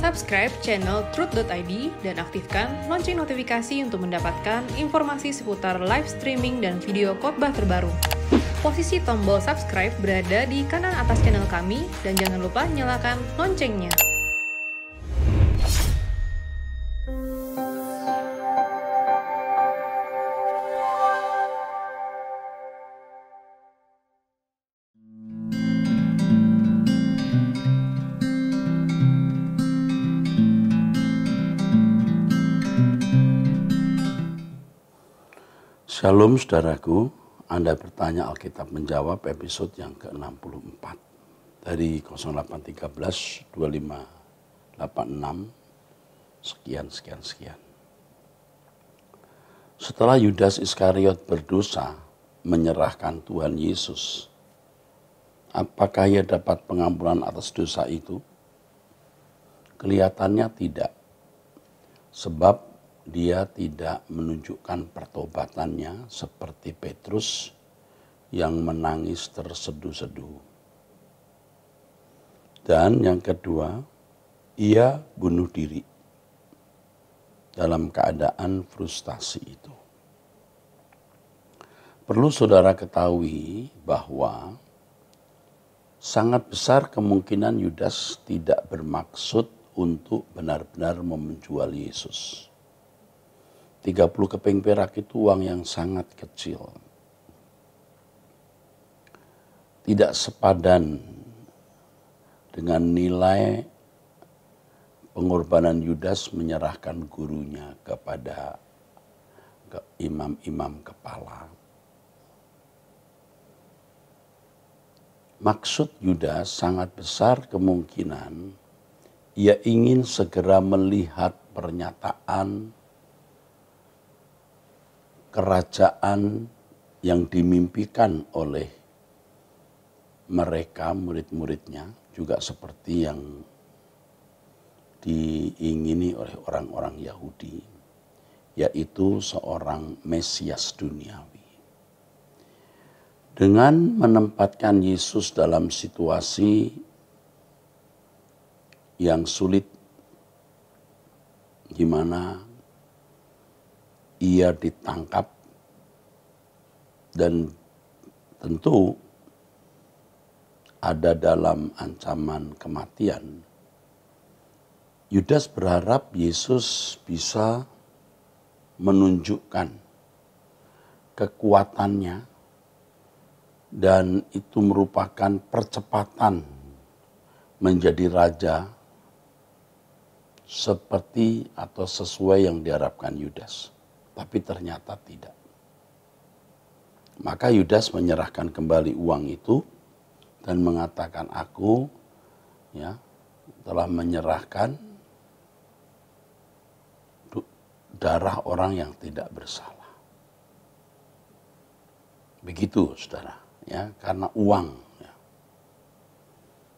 Subscribe channel Truth.id dan aktifkan lonceng notifikasi untuk mendapatkan informasi seputar live streaming dan video khotbah terbaru. Posisi tombol subscribe berada di kanan atas channel kami dan jangan lupa nyalakan loncengnya. Shalom saudaraku, Anda bertanya Alkitab menjawab episode yang ke-64 dari 0813 2586 sekian. Setelah Yudas Iskariot berdosa menyerahkan Tuhan Yesus, apakah ia dapat pengampunan atas dosa itu? Kelihatannya tidak, sebab dia tidak menunjukkan pertobatannya seperti Petrus yang menangis terseduh-seduh. Dan yang kedua, ia bunuh diri dalam keadaan frustasi itu. Perlu saudara ketahui bahwa sangat besar kemungkinan Yudas tidak bermaksud untuk benar-benar menjual Yesus. 30 keping perak itu uang yang sangat kecil. Tidak sepadan dengan nilai pengorbanan Yudas menyerahkan gurunya kepada imam-imam kepala. Maksud Yudas sangat besar kemungkinan ia ingin segera melihat pernyataan kerajaan yang dimimpikan oleh mereka murid-muridnya, juga seperti yang diingini oleh orang-orang Yahudi, yaitu seorang Mesias duniawi. Dengan menempatkan Yesus dalam situasi yang sulit, di mana ia ditangkap dan tentu ada dalam ancaman kematian. Yudas berharap Yesus bisa menunjukkan kekuatannya dan itu merupakan percepatan menjadi raja seperti atau sesuai yang diharapkan Yudas. Tapi ternyata tidak. Maka Yudas menyerahkan kembali uang itu dan mengatakan, aku telah menyerahkan darah orang yang tidak bersalah. Begitu saudara, karena uang.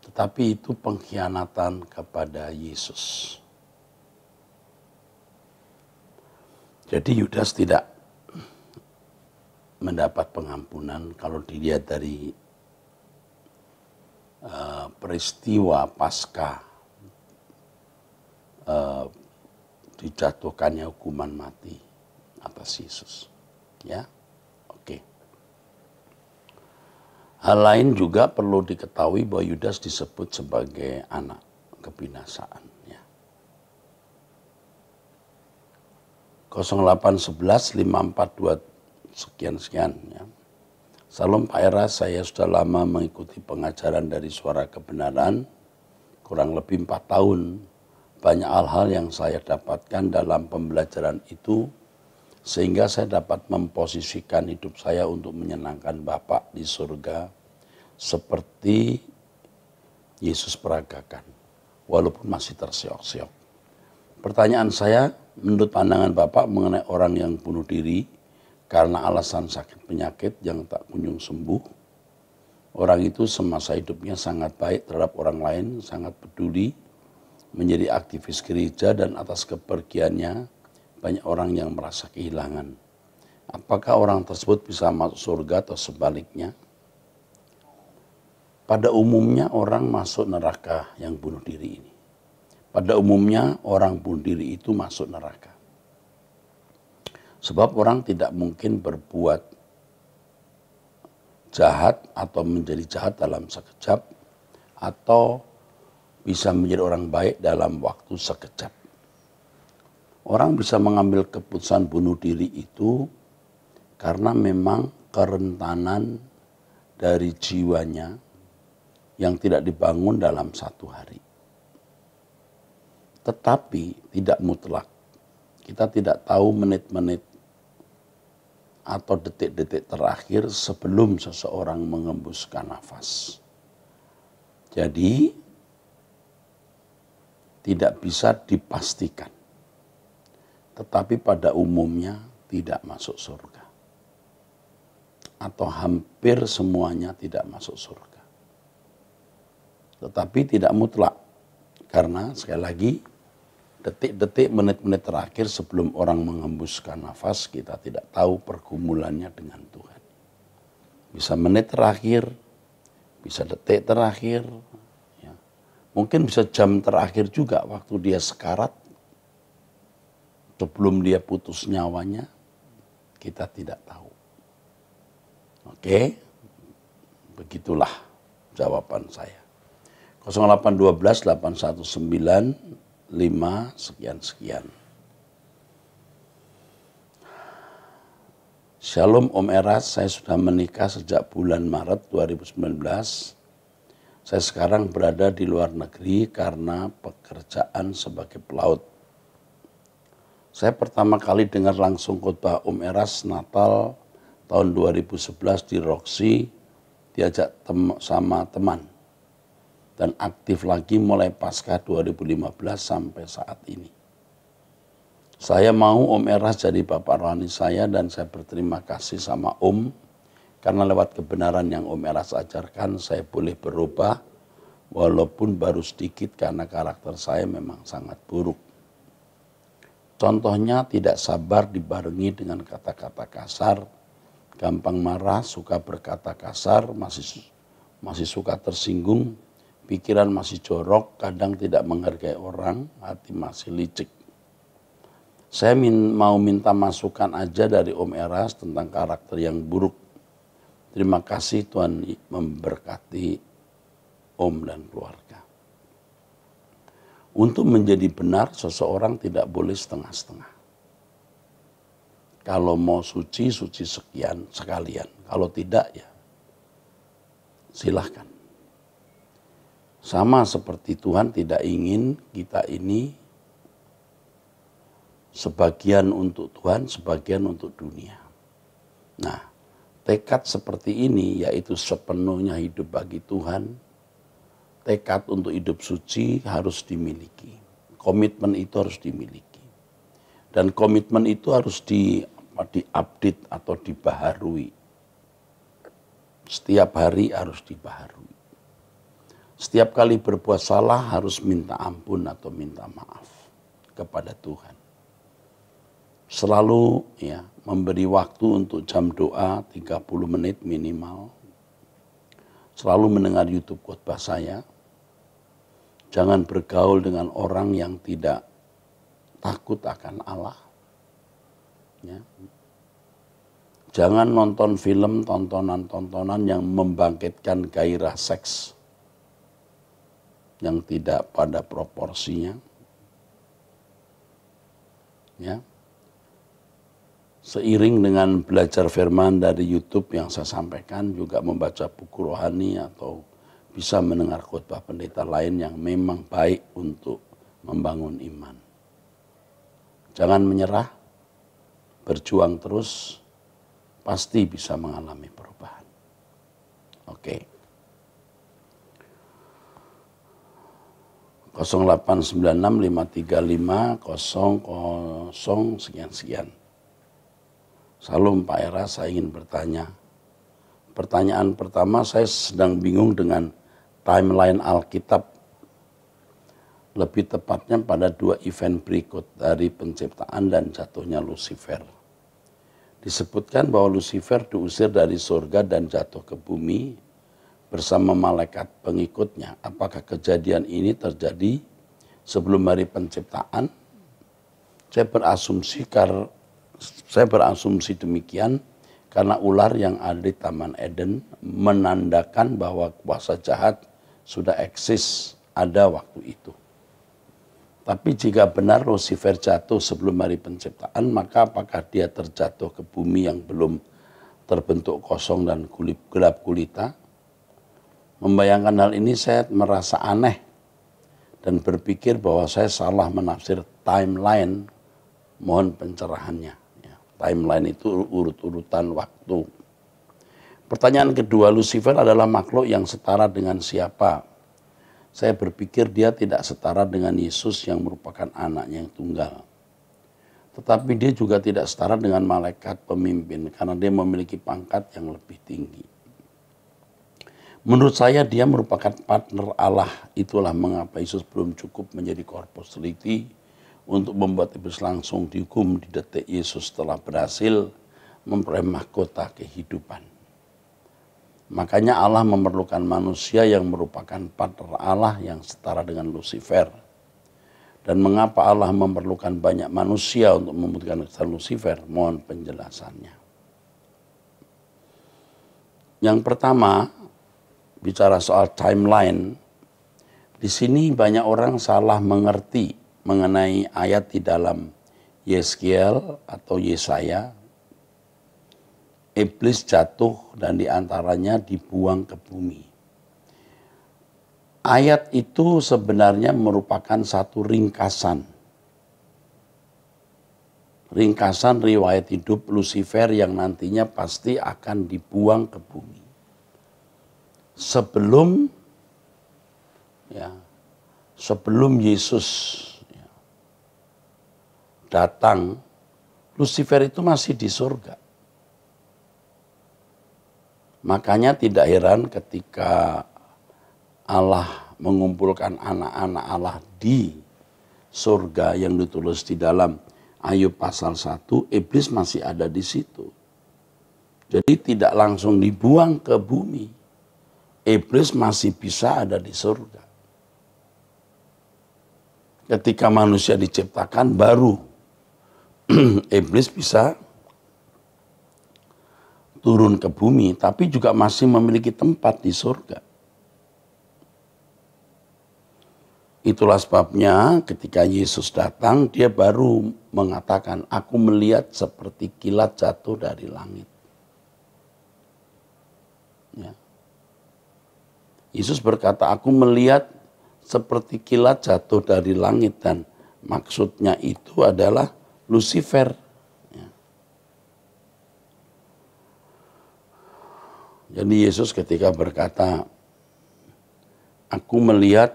Tetapi itu pengkhianatan kepada Yesus. Jadi Yudas tidak mendapat pengampunan kalau dilihat dari peristiwa pasca dijatuhkannya hukuman mati atas Yesus. Oke. Hal lain juga perlu diketahui bahwa Yudas disebut sebagai anak kebinasaan. 0811 542 sekian. Salam Pak Era, saya sudah lama mengikuti pengajaran dari Suara Kebenaran, kurang lebih 4 tahun. Banyak hal-hal yang saya dapatkan dalam pembelajaran itu, sehingga saya dapat memposisikan hidup saya untuk menyenangkan Bapa di surga, seperti Yesus peragakan, walaupun masih terseok-seok. Pertanyaan saya, menurut pandangan Bapak mengenai orang yang bunuh diri karena alasan sakit penyakit yang tak kunjung sembuh, orang itu semasa hidupnya sangat baik terhadap orang lain, sangat peduli, menjadi aktivis gereja, dan atas kepergiannya banyak orang yang merasa kehilangan. Apakah orang tersebut bisa masuk surga atau sebaliknya? Pada umumnya orang masuk neraka yang bunuh diri ini. Pada umumnya orang bunuh diri itu masuk neraka. Sebab orang tidak mungkin berbuat jahat atau menjadi jahat dalam sekejap, atau bisa menjadi orang baik dalam waktu sekejap. Orang bisa mengambil keputusan bunuh diri itu karena memang kerentanan dari jiwanya yang tidak dibangun dalam satu hari. Tetapi tidak mutlak. Kita tidak tahu menit-menit atau detik-detik terakhir sebelum seseorang mengembuskan nafas. Jadi tidak bisa dipastikan. Tetapi pada umumnya tidak masuk surga. Atau hampir semuanya tidak masuk surga. Tetapi tidak mutlak. Karena sekali lagi, detik-detik, menit-menit terakhir sebelum orang mengembuskan nafas, kita tidak tahu pergumulannya dengan Tuhan. Bisa menit terakhir, bisa detik terakhir, ya. Mungkin bisa jam terakhir juga waktu dia sekarat, sebelum dia putus nyawanya, kita tidak tahu. Oke, begitulah jawaban saya. 0812 819 5 sekian. Shalom Om Eras, saya sudah menikah sejak bulan Maret 2019. Saya sekarang berada di luar negeri karena pekerjaan sebagai pelaut. Saya pertama kali dengar langsung khotbah Om Eras Natal tahun 2011 di Roxy, diajak sama teman. Dan aktif lagi mulai pasca 2015 sampai saat ini. Saya mau Om Eras jadi bapak rohani saya, dan saya berterima kasih sama Om karena lewat kebenaran yang Om Eras ajarkan saya boleh berubah walaupun baru sedikit karena karakter saya memang sangat buruk. Contohnya tidak sabar dibarengi dengan kata-kata kasar, gampang marah, suka berkata kasar, masih suka tersinggung, pikiran masih jorok, kadang tidak menghargai orang, hati masih licik. Saya mau minta masukan aja dari Om Eras tentang karakter yang buruk. Terima kasih, Tuhan memberkati Om dan keluarga. Untuk menjadi benar, seseorang tidak boleh setengah-setengah. Kalau mau suci sekalian. Kalau tidak, ya silahkan. Sama seperti Tuhan tidak ingin kita ini sebagian untuk Tuhan, sebagian untuk dunia. Nah, tekad seperti ini yaitu sepenuhnya hidup bagi Tuhan, tekad untuk hidup suci harus dimiliki. Komitmen itu harus dimiliki. Dan komitmen itu harus di-update atau dibaharui. Setiap hari harus dibaharui. Setiap kali berbuat salah harus minta ampun atau minta maaf kepada Tuhan. Selalu ya memberi waktu untuk jam doa 30 menit minimal. Selalu mendengar YouTube khotbah saya. Jangan bergaul dengan orang yang tidak takut akan Allah. Ya. Jangan nonton film, tontonan-tontonan yang membangkitkan gairah seks yang tidak pada proporsinya. Ya. Seiring dengan belajar firman dari YouTube yang saya sampaikan, juga membaca buku rohani atau bisa mendengar khotbah pendeta lain yang memang baik untuk membangun iman. Jangan menyerah, berjuang terus, pasti bisa mengalami perubahan. Oke. 0896535000 sekian. Salam Pak Eras, saya ingin bertanya. Pertanyaan pertama, saya sedang bingung dengan timeline Alkitab. Lebih tepatnya pada 2 event berikut dari penciptaan dan jatuhnya Lucifer. Disebutkan bahwa Lucifer diusir dari surga dan jatuh ke bumi bersama malaikat pengikutnya. Apakah kejadian ini terjadi sebelum hari penciptaan. Saya berasumsi demikian karena ular yang ada di Taman Eden menandakan bahwa kuasa jahat sudah eksis ada waktu itu. Tapi jika benar Lucifer jatuh sebelum hari penciptaan, maka apakah dia terjatuh ke bumi yang belum terbentuk kosong dan gelap gulita? Membayangkan hal ini saya merasa aneh dan berpikir bahwa saya salah menafsir timeline. Mohon pencerahannya. Ya, timeline itu urut-urutan waktu. Pertanyaan kedua, Lucifer adalah makhluk yang setara dengan siapa? Saya berpikir dia tidak setara dengan Yesus yang merupakan anaknya yang tunggal. Tetapi dia juga tidak setara dengan malaikat pemimpin karena dia memiliki pangkat yang lebih tinggi. Menurut saya dia merupakan partner Allah. Itulah mengapa Yesus belum cukup menjadi corpus delicti untuk membuat iblis langsung dihukum di detik Yesus telah berhasil memperoleh mahkota kehidupan. Makanya Allah memerlukan manusia yang merupakan partner Allah yang setara dengan Lucifer. Dan mengapa Allah memerlukan banyak manusia untuk membuktikan kesalahan Lucifer? Mohon penjelasannya. Yang pertama, bicara soal timeline, di sini banyak orang salah mengerti mengenai ayat di dalam Yeskiel atau Yesaya. Iblis jatuh dan diantaranya dibuang ke bumi. Ayat itu sebenarnya merupakan satu ringkasan. Ringkasan riwayat hidup Lucifer yang nantinya pasti akan dibuang ke bumi. Sebelum Yesus datang, Lucifer itu masih di surga. Makanya tidak heran ketika Allah mengumpulkan anak-anak Allah di surga yang ditulis di dalam Ayub pasal 1, iblis masih ada di situ. Jadi tidak langsung dibuang ke bumi. Iblis masih bisa ada di surga. Ketika manusia diciptakan baru iblis bisa turun ke bumi, tapi juga masih memiliki tempat di surga. Itulah sebabnya ketika Yesus datang, dia baru mengatakan, aku melihat seperti kilat jatuh dari langit. Ya. Yesus berkata, aku melihat seperti kilat jatuh dari langit, dan maksudnya itu adalah Lucifer. Jadi Yesus ketika berkata, aku melihat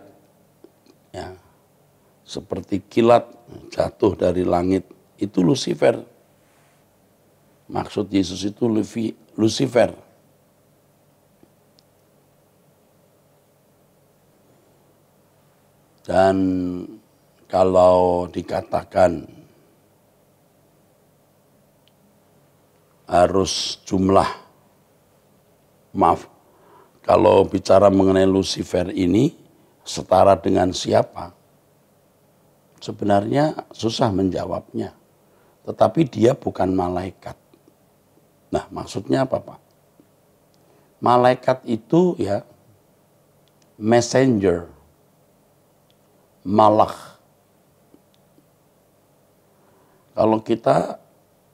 seperti kilat jatuh dari langit, itu Lucifer. Maksud Yesus itu Lucifer. Dan kalau dikatakan harus kalau bicara mengenai Lucifer ini setara dengan siapa? Sebenarnya susah menjawabnya. Tetapi dia bukan malaikat. Nah, maksudnya apa, Pak? Malaikat itu messenger, malakh. Kalau kita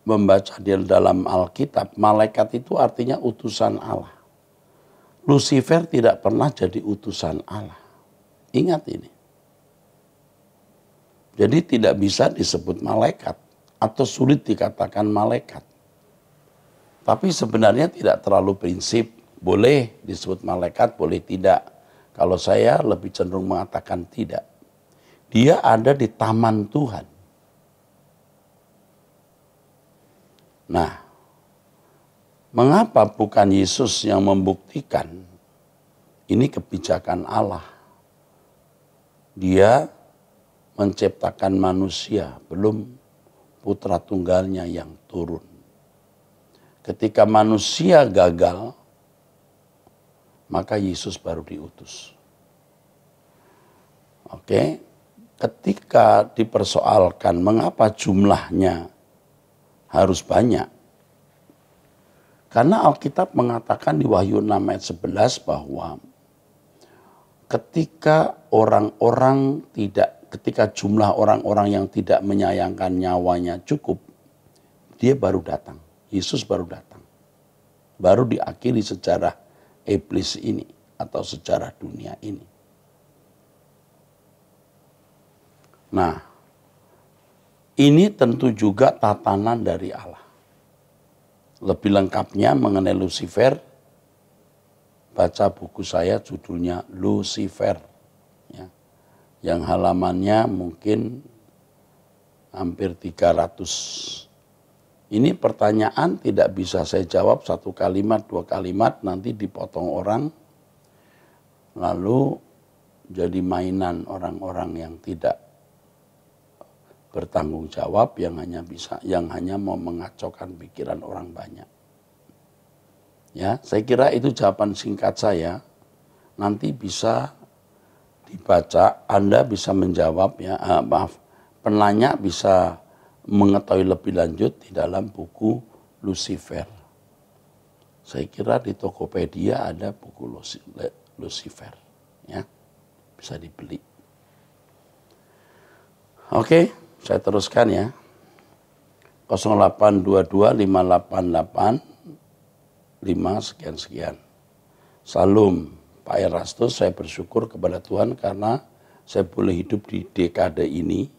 membaca di dalam Alkitab, malaikat itu artinya utusan Allah. Lucifer tidak pernah jadi utusan Allah. Ingat ini. Jadi tidak bisa disebut malaikat atau sulit dikatakan malaikat. Tapi sebenarnya tidak terlalu prinsip. Boleh disebut malaikat, boleh tidak. Kalau saya lebih cenderung mengatakan tidak. Dia ada di taman Tuhan. Nah, mengapa bukan Yesus yang membuktikan ini kebijakan Allah? Dia menciptakan manusia, belum putra tunggalnya yang turun. Ketika manusia gagal, maka Yesus baru diutus. Oke, ketika dipersoalkan mengapa jumlahnya harus banyak, karena Alkitab mengatakan di Wahyu 6 ayat 11 bahwa ketika jumlah orang-orang yang tidak menyayangkan nyawanya cukup, dia baru datang. Yesus baru datang. Baru diakhiri sejarah iblis ini atau sejarah dunia ini. Nah, ini tentu juga tatanan dari Allah. Lebih lengkapnya mengenai Lucifer, baca buku saya judulnya Lucifer. Ya, yang halamannya mungkin hampir 300. Ini pertanyaan tidak bisa saya jawab satu kalimat, dua kalimat, nanti dipotong orang. Lalu jadi mainan orang-orang yang tidak bertanggung jawab, yang hanya mau mengacaukan pikiran orang banyak. Ya, saya kira itu jawaban singkat saya. Nanti bisa dibaca, Anda bisa menjawab ya, penanya bisa mengetahui lebih lanjut di dalam buku Lucifer. Saya kira di Tokopedia ada buku Lucifer, ya, bisa dibeli. Oke. Saya teruskan ya. 08225885 sekian-sekian. Salam Pak Erastus, saya bersyukur kepada Tuhan karena saya boleh hidup di dekade ini.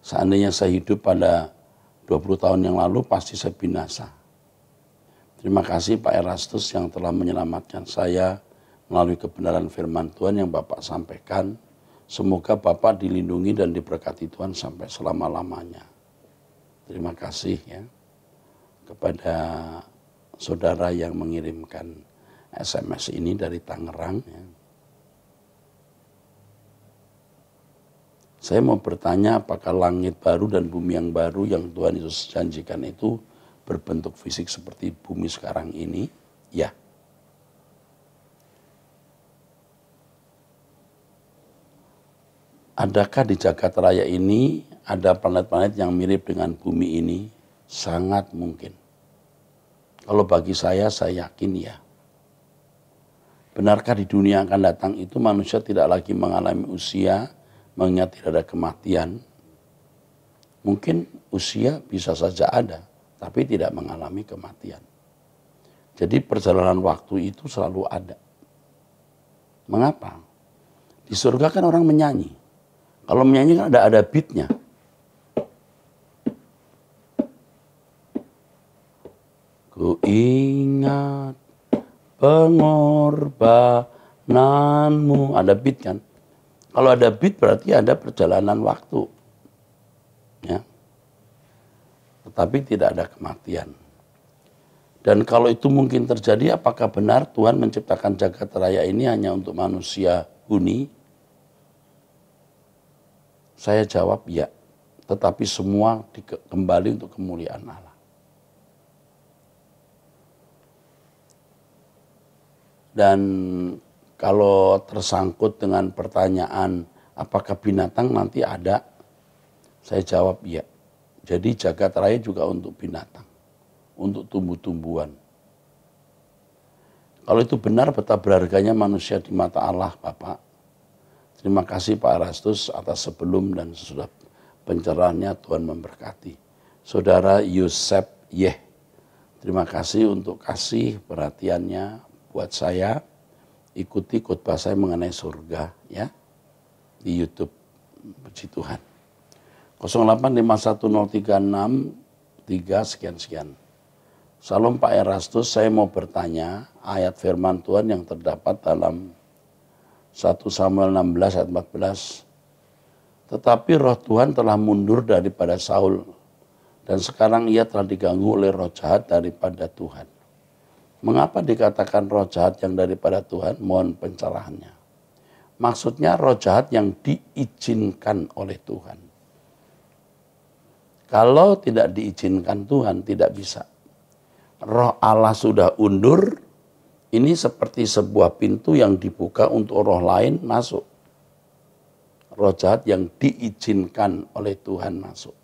Seandainya saya hidup pada 20 tahun yang lalu pasti saya binasa. Terima kasih Pak Erastus yang telah menyelamatkan saya melalui kebenaran firman Tuhan yang Bapak sampaikan. Semoga Bapak dilindungi dan diberkati Tuhan sampai selama-lamanya. Terima kasih ya kepada saudara yang mengirimkan SMS ini dari Tangerang. Ya. Saya mau bertanya apakah langit baru dan bumi yang baru yang Tuhan Yesus janjikan itu berbentuk fisik seperti bumi sekarang ini? Ya. Adakah di jagat raya ini ada planet-planet yang mirip dengan bumi ini? Sangat mungkin. Kalau bagi saya yakin ya. Benarkah di dunia yang akan datang itu manusia tidak lagi mengalami usia, mengingat tidak ada kematian? Mungkin usia bisa saja ada, tapi tidak mengalami kematian. Jadi perjalanan waktu itu selalu ada. Mengapa? Di surga kan orang menyanyi. Kalau menyanyi kan ada beatnya. Ku ingat pengorbananmu. Ada beat kan? Kalau ada beat berarti ada perjalanan waktu. Ya. Tetapi tidak ada kematian. Dan kalau itu mungkin terjadi, apakah benar Tuhan menciptakan jagat raya ini hanya untuk manusia huni? Saya jawab ya, tetapi semua kembali untuk kemuliaan Allah. Dan kalau tersangkut dengan pertanyaan apakah binatang nanti ada, saya jawab ya. Jadi jagat raya juga untuk binatang, untuk tumbuh-tumbuhan. Kalau itu benar, betapa berharganya manusia di mata Allah, Bapak. Terima kasih Pak Erastus atas sebelum dan sesudah pencerahannya, Tuhan memberkati. Saudara Yusef Yeh, terima kasih untuk kasih perhatiannya buat saya. Ikuti khotbah saya mengenai surga ya di YouTube. Puji Tuhan. 08510363 sekian-sekian. Salam Pak Erastus, saya mau bertanya ayat firman Tuhan yang terdapat dalam 1 Samuel 16 ayat 14. Tetapi roh Tuhan telah mundur daripada Saul dan sekarang ia telah diganggu oleh roh jahat daripada Tuhan. Mengapa dikatakan roh jahat yang daripada Tuhan? Mohon pencerahannya. Maksudnya roh jahat yang diizinkan oleh Tuhan. Kalau tidak diizinkan Tuhan tidak bisa. Roh Allah sudah undur. Ini seperti sebuah pintu yang dibuka untuk roh lain masuk. roh jahat yang diizinkan oleh Tuhan masuk.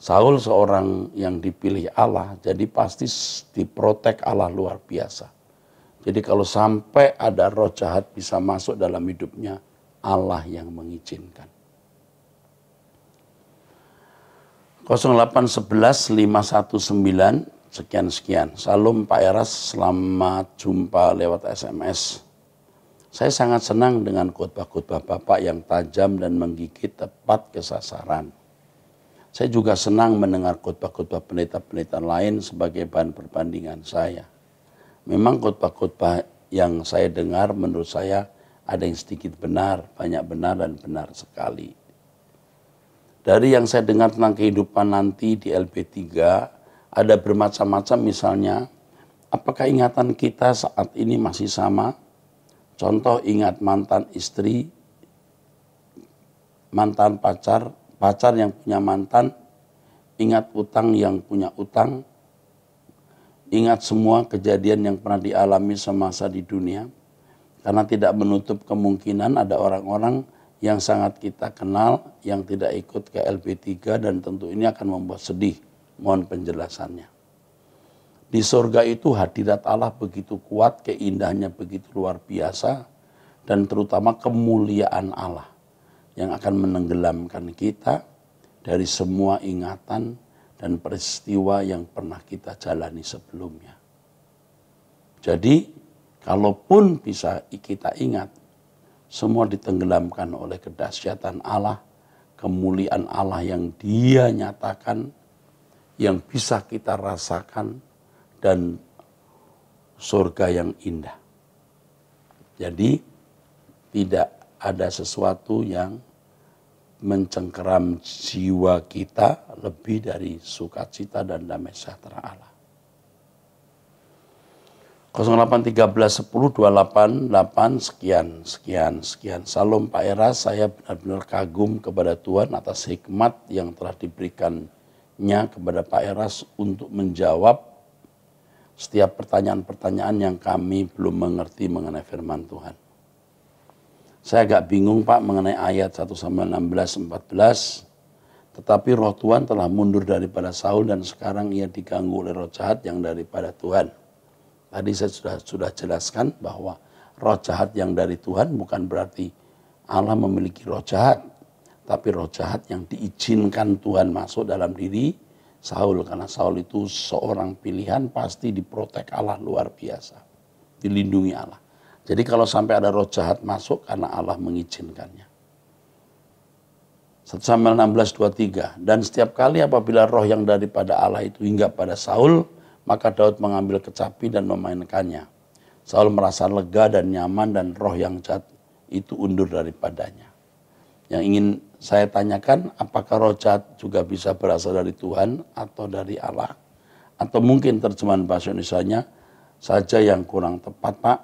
Saul seorang yang dipilih Allah, jadi pasti diprotek Allah luar biasa. Jadi kalau sampai ada roh jahat bisa masuk dalam hidupnya, Allah yang mengizinkan. 0811 519 sekian-sekian. Salam Pak Eras, selamat jumpa lewat SMS. Saya sangat senang dengan khotbah-khotbah Bapak yang tajam dan menggigit tepat ke sasaran. Saya juga senang mendengar khotbah-khotbah pendeta-pendeta lain sebagai bahan perbandingan saya. Memang khotbah-khotbah yang saya dengar menurut saya ada yang sedikit benar, banyak benar dan benar sekali. Dari yang saya dengar tentang kehidupan nanti di LP3, ada bermacam-macam misalnya, apakah ingatan kita saat ini masih sama? Contoh ingat mantan istri, mantan pacar, pacar yang punya mantan, ingat utang yang punya utang, ingat semua kejadian yang pernah dialami semasa di dunia, karena tidak menutup kemungkinan ada orang-orang yang sangat kita kenal yang tidak ikut ke LP3 dan tentu ini akan membuat sedih. Mohon penjelasannya. Di surga itu hadirat Allah begitu kuat, keindahannya begitu luar biasa, dan terutama kemuliaan Allah yang akan menenggelamkan kita dari semua ingatan dan peristiwa yang pernah kita jalani sebelumnya. Jadi, kalaupun bisa kita ingat, semua ditenggelamkan oleh kedahsyatan Allah, kemuliaan Allah yang Dia nyatakan, yang bisa kita rasakan, dan surga yang indah. Jadi, tidak ada sesuatu yang mencengkeram jiwa kita lebih dari sukacita dan damai sejahtera Allah. 0813 10 288 sekian. Salam Pak Eras, saya benar-benar kagum kepada Tuhan atas hikmat yang telah diberikannya kepada Pak Eras untuk menjawab setiap pertanyaan-pertanyaan yang kami belum mengerti mengenai firman Tuhan. Saya agak bingung Pak mengenai ayat 1 Samuel 16-14. Tetapi roh Tuhan telah mundur daripada Saul dan sekarang ia diganggu oleh roh jahat yang daripada Tuhan. Tadi saya sudah jelaskan bahwa roh jahat yang dari Tuhan bukan berarti Allah memiliki roh jahat. Tapi roh jahat yang diizinkan Tuhan masuk dalam diri Saul. Karena Saul itu seorang pilihan pasti diprotek Allah luar biasa. Dilindungi Allah. Jadi kalau sampai ada roh jahat masuk karena Allah mengizinkannya. 1 Samuel 16:23. Dan setiap kali apabila roh yang daripada Allah itu hinggap pada Saul, maka Daud mengambil kecapi dan memainkannya. Saul merasa lega dan nyaman dan roh yang jahat itu undur daripadanya. Yang ingin saya tanyakan, apakah roh jahat juga bisa berasal dari Tuhan atau dari Allah? Atau mungkin terjemahan bahasa Indonesianya saja yang kurang tepat Pak?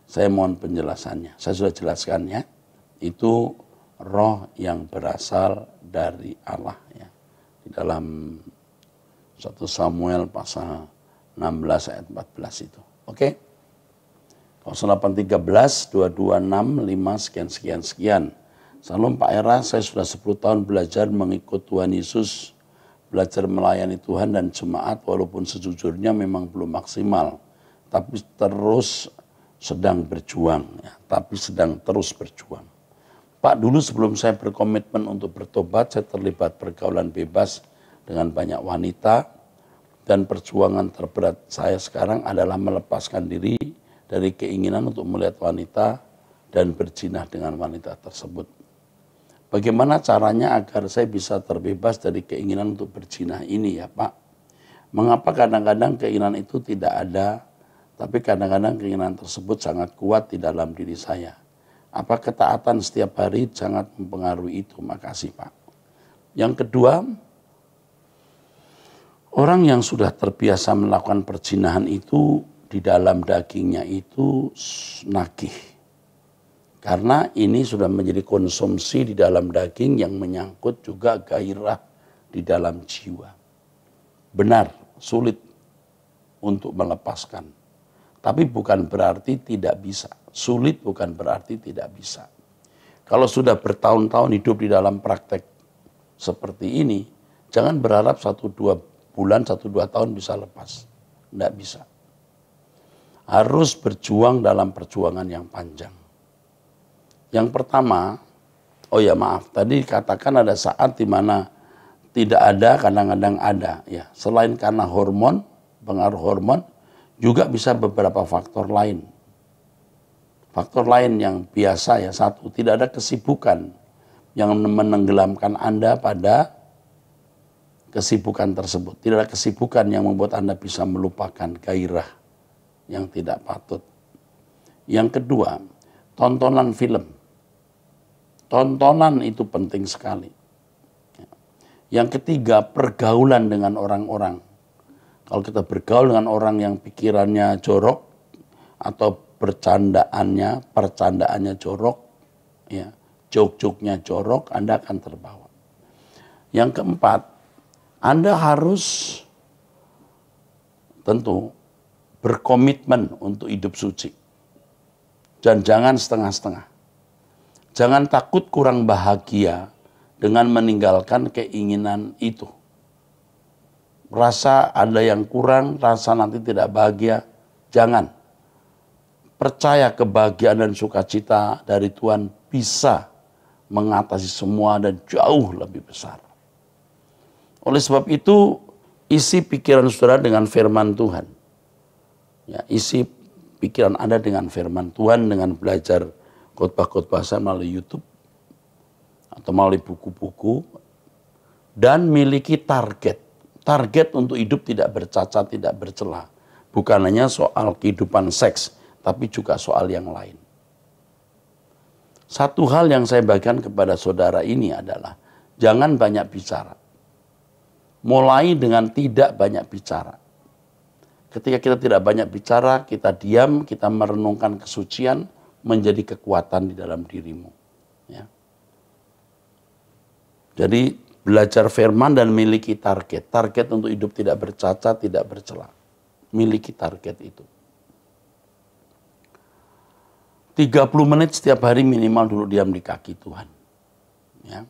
Saya mohon penjelasannya. Saya sudah jelaskan ya. Itu roh yang berasal dari Allah ya. Di dalam 1 Samuel pasal 16 ayat 14 itu. Oke. 0813 226 5 sekian. Salam Pak Era, saya sudah 10 tahun belajar mengikut Tuhan Yesus, belajar melayani Tuhan dan jemaat walaupun sejujurnya memang belum maksimal. Tapi sedang terus berjuang. Pak, dulu sebelum saya berkomitmen untuk bertobat, saya terlibat pergaulan bebas dengan banyak wanita, dan perjuangan terberat saya sekarang adalah melepaskan diri dari keinginan untuk melihat wanita dan berzina dengan wanita tersebut. Bagaimana caranya agar saya bisa terbebas dari keinginan untuk berzina ini ya Pak? Mengapa kadang-kadang keinginan itu tidak ada, tapi kadang-kadang keinginan tersebut sangat kuat di dalam diri saya. Apa ketaatan setiap hari sangat mempengaruhi itu? Makasih Pak. Yang kedua, orang yang sudah terbiasa melakukan perzinahan itu di dalam dagingnya itu nagih. Karena ini sudah menjadi konsumsi di dalam daging yang menyangkut juga gairah di dalam jiwa. Benar, sulit untuk melepaskan. Tapi bukan berarti tidak bisa. Sulit bukan berarti tidak bisa. Kalau sudah bertahun-tahun hidup di dalam praktek seperti ini, jangan berharap 1-2 bulan, 1-2 tahun bisa lepas. Tidak bisa. Harus berjuang dalam perjuangan yang panjang. Yang pertama, oh ya maaf, tadi katakan ada saat di mana tidak ada, kadang-kadang ada. Ya, selain karena hormon, pengaruh hormon, juga bisa beberapa faktor lain. Faktor lain yang biasa ya, satu, tidak ada kesibukan yang menenggelamkan Anda pada kesibukan tersebut. Tidak ada kesibukan yang membuat Anda bisa melupakan gairah yang tidak patut. Yang kedua, tontonan film. Tontonan itu penting sekali. Yang ketiga, pergaulan dengan orang-orang. Kalau kita bergaul dengan orang yang pikirannya jorok atau percandaannya jorok, ya, joke-joke-nya jorok, Anda akan terbawa. Yang keempat, Anda harus tentu berkomitmen untuk hidup suci. Dan jangan setengah-setengah. Jangan takut kurang bahagia dengan meninggalkan keinginan itu. Rasa ada yang kurang, rasa nanti tidak bahagia, jangan. Percaya kebahagiaan dan sukacita dari Tuhan bisa mengatasi semua dan jauh lebih besar. Oleh sebab itu, isi pikiran saudara dengan firman Tuhan. Ya, isi pikiran Anda dengan firman Tuhan, dengan belajar khotbah-khotbah saya melalui YouTube atau melalui buku-buku, dan miliki target. Target untuk hidup tidak bercacat, tidak bercela. Bukan hanya soal kehidupan seks, tapi juga soal yang lain. Satu hal yang saya bagikan kepada saudara ini adalah jangan banyak bicara. Mulai dengan tidak banyak bicara. Ketika kita tidak banyak bicara, kita diam, kita merenungkan kesucian, menjadi kekuatan di dalam dirimu. Ya. Jadi belajar firman dan miliki target. Target untuk hidup tidak bercacat, tidak bercela. Miliki target itu. 30 menit setiap hari minimal dulu diam di kaki Tuhan. Ya.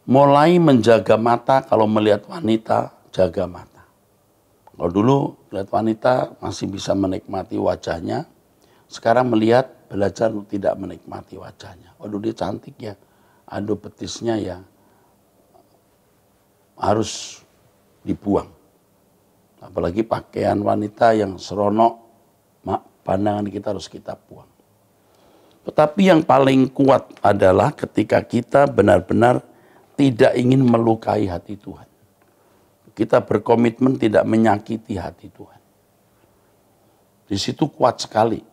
Mulai menjaga mata, kalau melihat wanita, jaga mata. Kalau dulu melihat wanita masih bisa menikmati wajahnya, sekarang melihat belajar tidak menikmati wajahnya. Waduh dia cantik ya, aduh betisnya ya, harus dibuang. Apalagi pakaian wanita yang seronok, pandangan kita harus kita buang. Tetapi yang paling kuat adalah ketika kita benar-benar tidak ingin melukai hati Tuhan. Kita berkomitmen tidak menyakiti hati Tuhan. Di situ kuat sekali.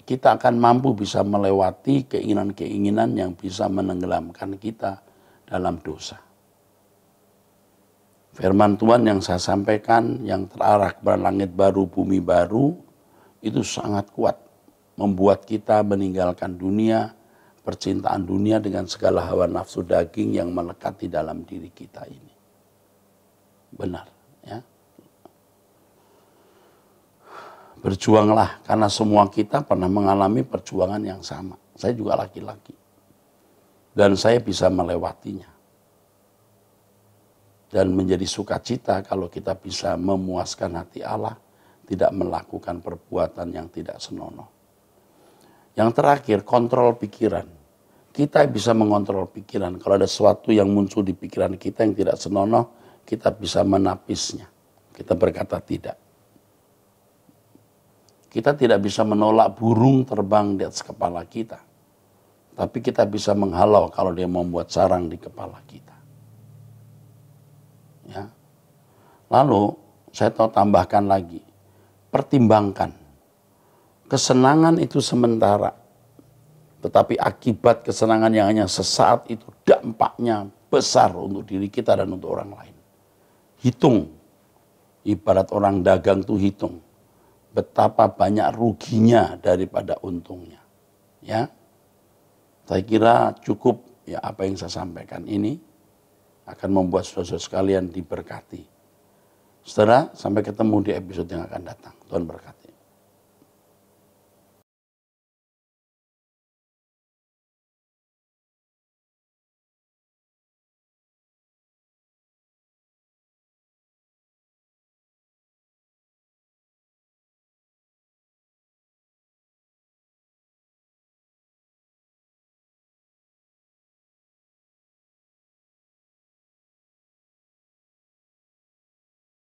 Kita akan mampu bisa melewati keinginan-keinginan yang bisa menenggelamkan kita dalam dosa. Firman Tuhan yang saya sampaikan, yang terarah kepada langit baru, bumi baru, itu sangat kuat, membuat kita meninggalkan dunia, percintaan dunia dengan segala hawa nafsu daging yang melekat di dalam diri kita ini. Benar, ya. Berjuanglah, karena semua kita pernah mengalami perjuangan yang sama. Saya juga laki-laki. Dan saya bisa melewatinya. Dan menjadi sukacita kalau kita bisa memuaskan hati Allah, tidak melakukan perbuatan yang tidak senonoh. Yang terakhir, kontrol pikiran. Kita bisa mengontrol pikiran. Kalau ada sesuatu yang muncul di pikiran kita yang tidak senonoh, kita bisa menapisnya. Kita berkata tidak. Kita tidak bisa menolak burung terbang di atas kepala kita. Tapi kita bisa menghalau kalau dia membuat sarang di kepala kita. Ya. Lalu, saya tahu tambahkan lagi. Pertimbangkan, kesenangan itu sementara, tetapi akibat kesenangan yang hanya sesaat itu dampaknya besar untuk diri kita dan untuk orang lain. Hitung, ibarat orang dagang tuh hitung, betapa banyak ruginya daripada untungnya. Ya, saya kira cukup ya apa yang saya sampaikan ini akan membuat saudara-saudara sekalian diberkati. Saudara, sampai ketemu di episode yang akan datang. Tuhan berkati.